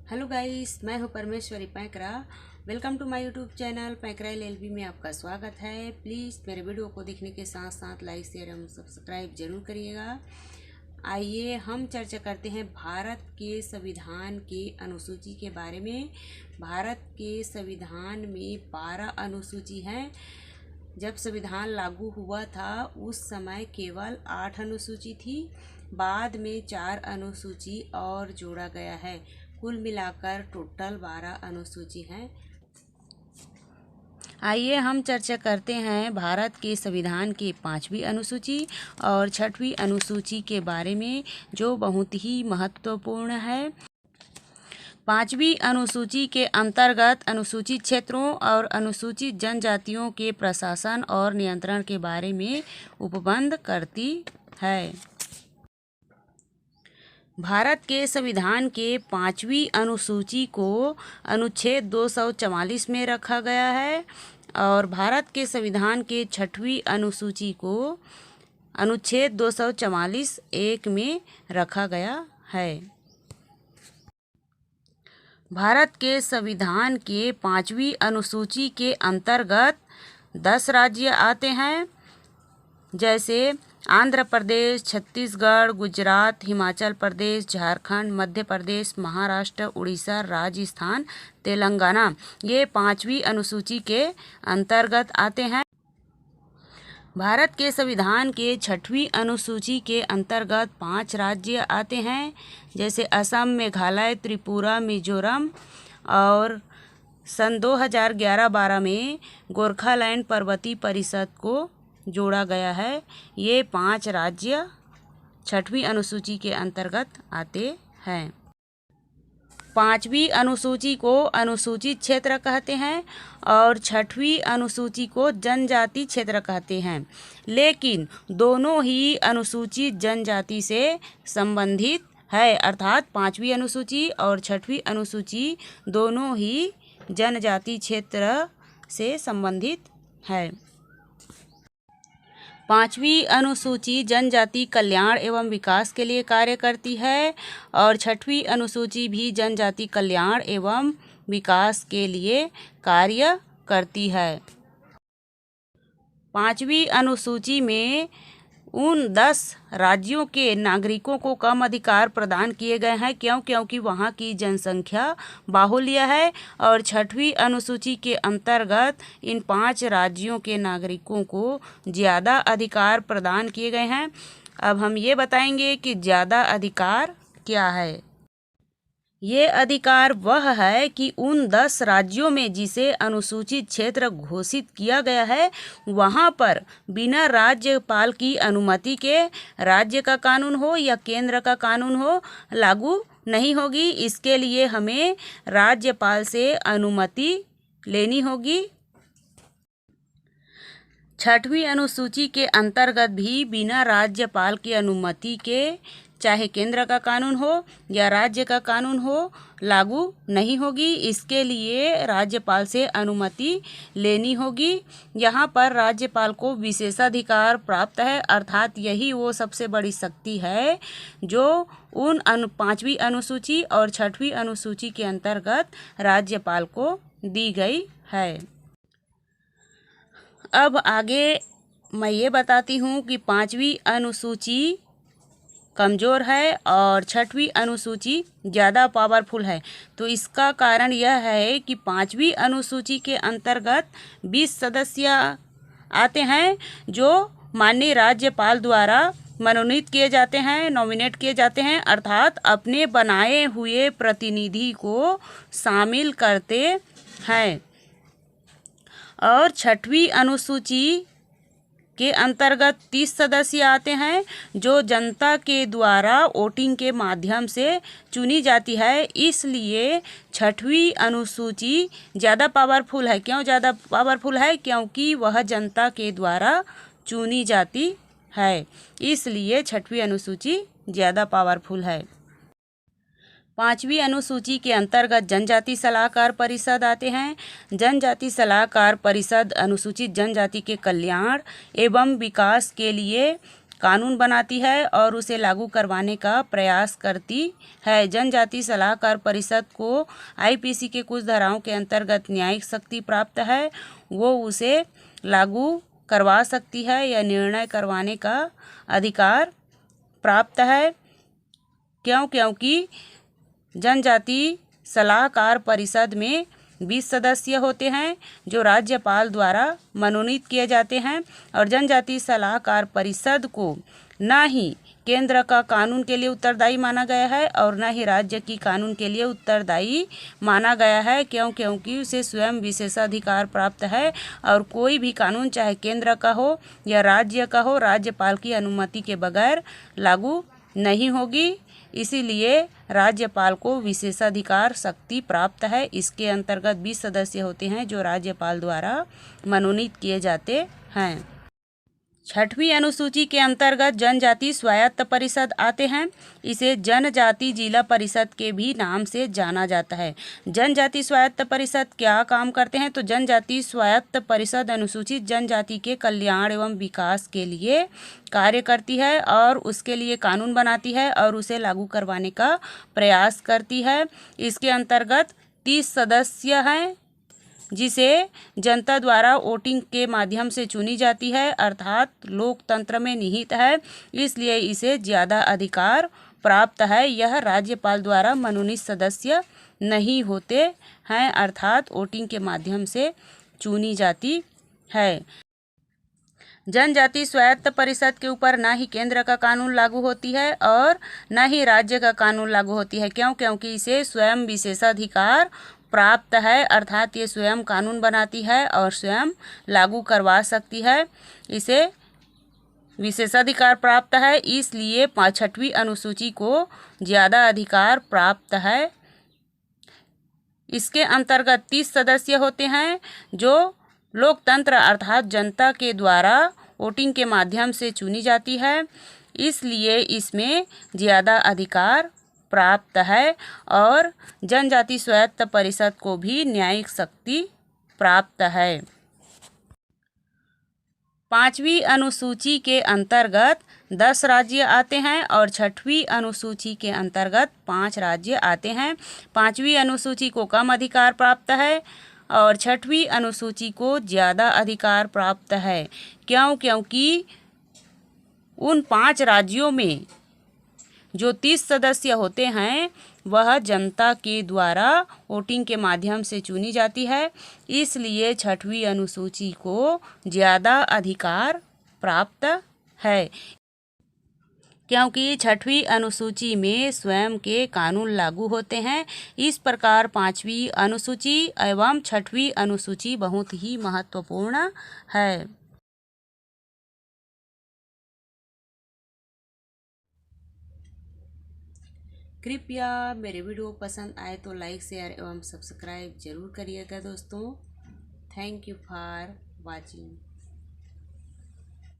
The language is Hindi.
हेलो गाइस, मैं हूं Parmeshwari Paikra. Welcome to my YouTube channel Paikra LLB में आपका स्वागत है। प्लीज़ मेरे वीडियो को देखने के साथ साथ लाइक शेयर एवं सब्सक्राइब जरूर करिएगा। आइए हम चर्चा करते हैं भारत के संविधान के अनुसूची के बारे में। भारत के संविधान में 12 अनुसूची हैं। जब संविधान लागू हुआ था उस समय केवल 8 अनुसूची थी। बाद में 4 अनुसूची और जोड़ा गया है। कुल मिलाकर टोटल 12 अनुसूची हैं। आइए हम चर्चा करते हैं भारत के संविधान की 5वीं अनुसूची और 6वीं अनुसूची के बारे में, जो बहुत ही महत्वपूर्ण है। 5वीं अनुसूची के अंतर्गत अनुसूचित क्षेत्रों और अनुसूचित जनजातियों के प्रशासन और नियंत्रण के बारे में उपबंध करती है। भारत के संविधान के 5वीं अनुसूची को अनुच्छेद 244 में रखा गया है और भारत के संविधान के 6वीं अनुसूची को अनुच्छेद 244(1) में रखा गया है। भारत के संविधान के 5वीं अनुसूची के अंतर्गत 10 राज्य आते हैं, जैसे आंध्र प्रदेश, छत्तीसगढ़, गुजरात, हिमाचल प्रदेश, झारखंड, मध्य प्रदेश, महाराष्ट्र, उड़ीसा, राजस्थान, तेलंगाना। ये 5वीं अनुसूची के अंतर्गत आते हैं। भारत के संविधान के 6वीं अनुसूची के अंतर्गत 5 राज्य आते हैं, जैसे असम, मेघालय, त्रिपुरा, मिजोरम और सन 2011-12 में गोरखालैंड पर्वतीय परिषद को जोड़ा गया है। ये 5 राज्य 6वीं अनुसूची के अंतर्गत आते हैं। 5वीं अनुसूची को अनुसूचित क्षेत्र कहते हैं और 6वीं अनुसूची को जनजाति क्षेत्र कहते हैं, लेकिन दोनों ही अनुसूचित जनजाति से संबंधित है। अर्थात 5वीं अनुसूची और 6वीं अनुसूची दोनों ही जनजाति क्षेत्र से संबंधित है। 5वीं अनुसूची जनजाति कल्याण एवं विकास के लिए कार्य करती है और 6वीं अनुसूची भी जनजाति कल्याण एवं विकास के लिए कार्य करती है। 5वीं अनुसूची में उन 10 राज्यों के नागरिकों को कम अधिकार प्रदान किए गए हैं क्योंकि वहाँ की जनसंख्या बाहुल्य है और 6वीं अनुसूची के अंतर्गत इन 5 राज्यों के नागरिकों को ज़्यादा अधिकार प्रदान किए गए हैं। अब हम ये बताएंगे कि ज़्यादा अधिकार क्या है। ये अधिकार वह है कि उन 10 राज्यों में जिसे अनुसूचित क्षेत्र घोषित किया गया है, वहाँ पर बिना राज्यपाल की अनुमति के राज्य का कानून हो या केंद्र का कानून हो लागू नहीं होगी। इसके लिए हमें राज्यपाल से अनुमति लेनी होगी। 6वीं अनुसूची के अंतर्गत भी बिना राज्यपाल की अनुमति के, चाहे केंद्र का कानून हो या राज्य का कानून हो, लागू नहीं होगी। इसके लिए राज्यपाल से अनुमति लेनी होगी। यहाँ पर राज्यपाल को विशेषाधिकार प्राप्त है, अर्थात यही वो सबसे बड़ी शक्ति है जो उन 5वीं अनुसूची और 6वीं अनुसूची के अंतर्गत राज्यपाल को दी गई है। अब आगे मैं ये बताती हूँ कि 5वीं अनुसूची कमज़ोर है और 6वीं अनुसूची ज़्यादा पावरफुल है। तो इसका कारण यह है कि 5वीं अनुसूची के अंतर्गत 20 सदस्य आते हैं जो माननीय राज्यपाल द्वारा मनोनीत किए जाते हैं, नॉमिनेट किए जाते हैं, अर्थात अपने बनाए हुए प्रतिनिधि को शामिल करते हैं। और 6वीं अनुसूची के अंतर्गत 30 सदस्य आते हैं जो जनता के द्वारा वोटिंग के माध्यम से चुनी जाती है। इसलिए 6वीं अनुसूची ज़्यादा पावरफुल है। क्यों ज़्यादा पावरफुल है? क्योंकि वह जनता के द्वारा चुनी जाती है, इसलिए 6वीं अनुसूची ज़्यादा पावरफुल है। 5वीं अनुसूची के अंतर्गत जनजाति सलाहकार परिषद आते हैं। जनजाति सलाहकार परिषद अनुसूचित जनजाति के कल्याण एवं विकास के लिए कानून बनाती है और उसे लागू करवाने का प्रयास करती है। जनजाति सलाहकार परिषद को आईपीसी के कुछ धाराओं के अंतर्गत न्यायिक शक्ति प्राप्त है। वो उसे लागू करवा सकती है या निर्णय करवाने का अधिकार प्राप्त है। क्योंकि जनजाति सलाहकार परिषद में 20 सदस्य होते हैं जो राज्यपाल द्वारा मनोनीत किए जाते हैं और जनजाति सलाहकार परिषद को न ही केंद्र का कानून के लिए उत्तरदायी माना गया है और न ही राज्य की कानून के लिए उत्तरदायी माना गया है, क्योंकि उसे स्वयं विशेषाधिकार प्राप्त है और कोई भी कानून चाहे केंद्र का हो या राज्य का हो राज्यपाल की अनुमति के बगैर लागू नहीं होगी। इसीलिए राज्यपाल को विशेषाधिकार शक्ति प्राप्त है। इसके अंतर्गत 20 सदस्य होते हैं जो राज्यपाल द्वारा मनोनीत किए जाते हैं। 6वीं अनुसूची के अंतर्गत जनजाति स्वायत्त परिषद आते हैं। इसे जनजाति जिला परिषद के भी नाम से जाना जाता है। जनजाति स्वायत्त परिषद क्या काम करते हैं? तो जनजाति स्वायत्त परिषद अनुसूचित जनजाति के कल्याण एवं विकास के लिए कार्य करती है और उसके लिए कानून बनाती है और उसे लागू करवाने का प्रयास करती है। इसके अंतर्गत 30 सदस्य हैं जिसे जनता द्वारा वोटिंग के माध्यम से चुनी जाती है, अर्थात लोकतंत्र में निहित है, इसलिए इसे ज़्यादा अधिकार प्राप्त है। यह राज्यपाल द्वारा मनोनीत सदस्य नहीं होते हैं, अर्थात वोटिंग के माध्यम से चुनी जाती है। जनजाति स्वायत्त परिषद के ऊपर न ही केंद्र का कानून लागू होती है और न ही राज्य का कानून लागू होती है, क्योंकि इसे स्वयं विशेषाधिकार प्राप्त है, अर्थात ये स्वयं कानून बनाती है और स्वयं लागू करवा सकती है। इसे विशेषाधिकार प्राप्त है, इसलिए 6वीं अनुसूची को ज़्यादा अधिकार प्राप्त है। इसके अंतर्गत 30 सदस्य होते हैं जो लोकतंत्र अर्थात जनता के द्वारा वोटिंग के माध्यम से चुनी जाती है, इसलिए इसमें ज़्यादा अधिकार प्राप्त है और जनजाति स्वायत्त परिषद को भी न्यायिक शक्ति प्राप्त है। 5वीं अनुसूची के अंतर्गत 10 राज्य आते हैं और 6वीं अनुसूची के अंतर्गत 5 राज्य आते हैं। 5वीं अनुसूची को कम अधिकार प्राप्त है और 6वीं अनुसूची को ज़्यादा अधिकार प्राप्त है, क्योंकि उन 5 राज्यों में जो 30 सदस्य होते हैं वह जनता के द्वारा वोटिंग के माध्यम से चुनी जाती है, इसलिए 6वीं अनुसूची को ज़्यादा अधिकार प्राप्त है। क्योंकि 6वीं अनुसूची में स्वयं के कानून लागू होते हैं। इस प्रकार 5वीं अनुसूची एवं 6वीं अनुसूची बहुत ही महत्वपूर्ण है। कृपया मेरे वीडियो पसंद आए तो लाइक शेयर एवं सब्सक्राइब जरूर करिएगा दोस्तों। Thank you for watching.